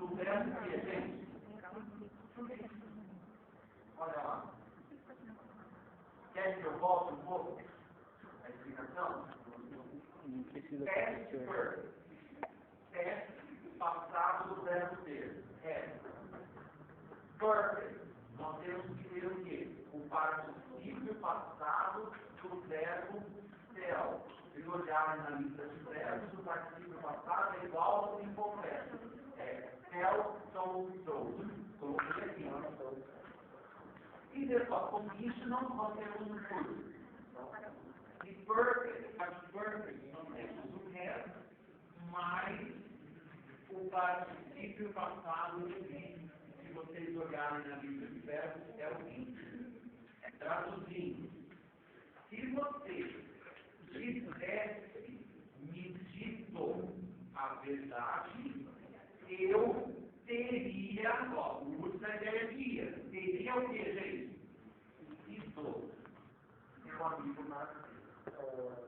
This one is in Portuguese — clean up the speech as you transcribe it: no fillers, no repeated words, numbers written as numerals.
do verbo que, gente? Olha lá. Quer que eu volte um pouco a explicação? Past perfect. Past passado do verbo ter. Perfect. Nós temos que ter o quê? O particípio passado do verbo tell. Se olharem na lista de verbos, o particípio passado é igual ao incompleto. Tell, told, told. Coloquei aqui. E depois, conditional, nós temos um curso. E perfect, nós temos o have, mais o particípio passado do be. Se vocês olharem na lista de verbos, é o be. Traduzindo, se você tivesse me dito a verdade, eu teria, ó, o uso da ideia dia. Teria o que, gente? Dito. Meu amigo Marcos.